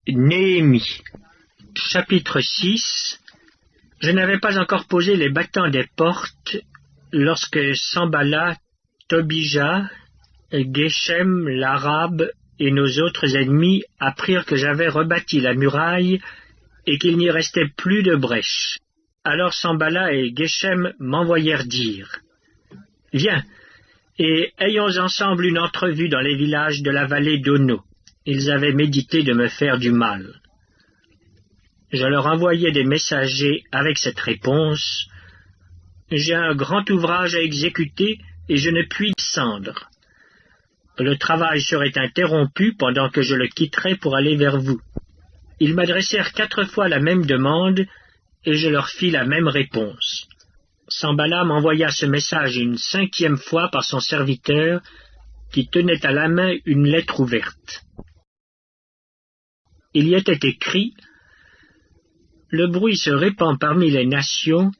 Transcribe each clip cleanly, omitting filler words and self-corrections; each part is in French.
Néhémie, chapitre 6. Je n'avais pas encore posé les battants des portes lorsque Sanballat, Tobija, Geshem l'Arabe et nos autres ennemis apprirent que j'avais rebâti la muraille et qu'il n'y restait plus de brèche. Alors Sanballat et Geshem m'envoyèrent dire: « Viens, et ayons ensemble une entrevue dans les villages de la vallée d'Ono. » Ils avaient médité de me faire du mal. Je leur envoyai des messagers avec cette réponse: « J'ai un grand ouvrage à exécuter et je ne puis descendre. Le travail serait interrompu pendant que je le quitterais pour aller vers vous. » Ils m'adressèrent 4 fois la même demande et je leur fis la même réponse. Sanballat m'envoya ce message une 5e fois par son serviteur qui tenait à la main une lettre ouverte. Il y était écrit: « Le bruit se répand parmi les nations,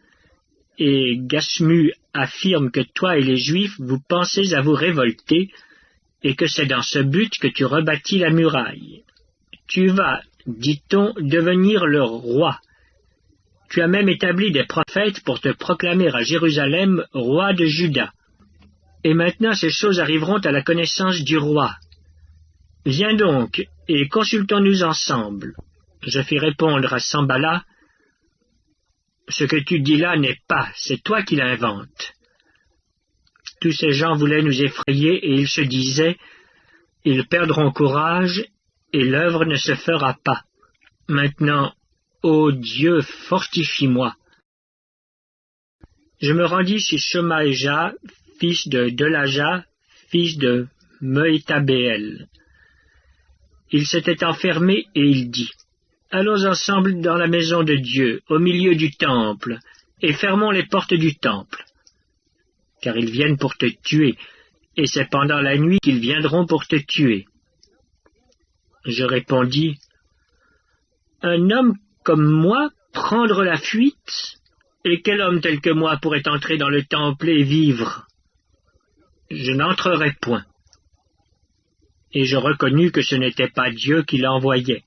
et Gasmu affirme que toi et les Juifs vous pensez à vous révolter, et que c'est dans ce but que tu rebâtis la muraille. Tu vas, dit-on, devenir leur roi. Tu as même établi des prophètes pour te proclamer à Jérusalem roi de Juda. Et maintenant ces choses arriveront à la connaissance du roi. Viens donc, et consultons-nous ensemble. » Je fis répondre à Sanballat: « Ce que tu dis là n'est pas, c'est toi qui l'inventes. » Tous ces gens voulaient nous effrayer et ils se disaient: « Ils perdront courage et l'œuvre ne se fera pas. Maintenant, ô Dieu, fortifie-moi. » Je me rendis chez Shemaïja, fils de Delaja, fils de Mehétabéel. Il s'était enfermé et il dit: « Allons ensemble dans la maison de Dieu, au milieu du temple, et fermons les portes du temple. Car ils viennent pour te tuer, et c'est pendant la nuit qu'ils viendront pour te tuer. » Je répondis: « Un homme comme moi prendre la fuite? Et quel homme tel que moi pourrait entrer dans le temple et vivre? Je n'entrerai point. » Et je reconnus que ce n'était pas Dieu qui l'envoyait.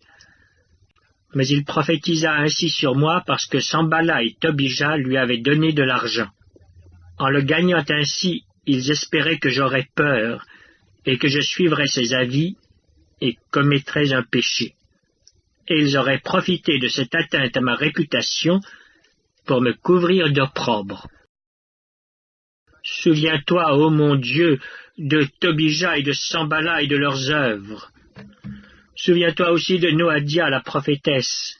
Mais il prophétisa ainsi sur moi parce que Sanballat et Tobija lui avaient donné de l'argent. En le gagnant ainsi, ils espéraient que j'aurais peur et que je suivrais ses avis et commettrais un péché. Et ils auraient profité de cette atteinte à ma réputation pour me couvrir d'opprobre. Souviens-toi, ô mon Dieu, de Tobija et de Sanballat et de leurs œuvres. Souviens-toi aussi de Noadia la prophétesse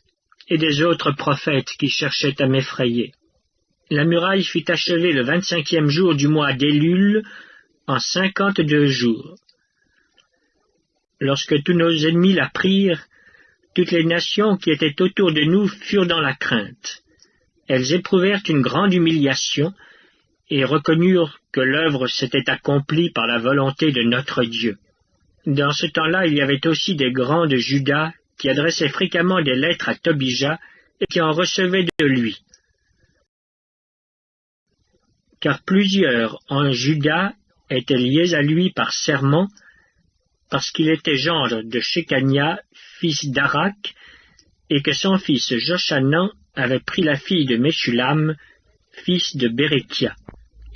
et des autres prophètes qui cherchaient à m'effrayer. La muraille fut achevée le 25e jour du mois d'Élul, en 52 jours. Lorsque tous nos ennemis la prirent, toutes les nations qui étaient autour de nous furent dans la crainte. Elles éprouvèrent une grande humiliation et reconnurent que l'œuvre s'était accomplie par la volonté de notre Dieu. Dans ce temps-là, il y avait aussi des grands de Juda qui adressaient fréquemment des lettres à Tobija et qui en recevaient de lui. Car plusieurs en Juda étaient liés à lui par serment, parce qu'il était gendre de Shekania, fils d'Arak, et que son fils Joshanan avait pris la fille de Meshulam, fils de Bérékia.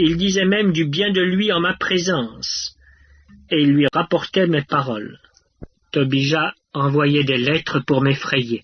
Il disait même du bien de lui en ma présence, et il lui rapportait mes paroles. Tobija envoyait des lettres pour m'effrayer.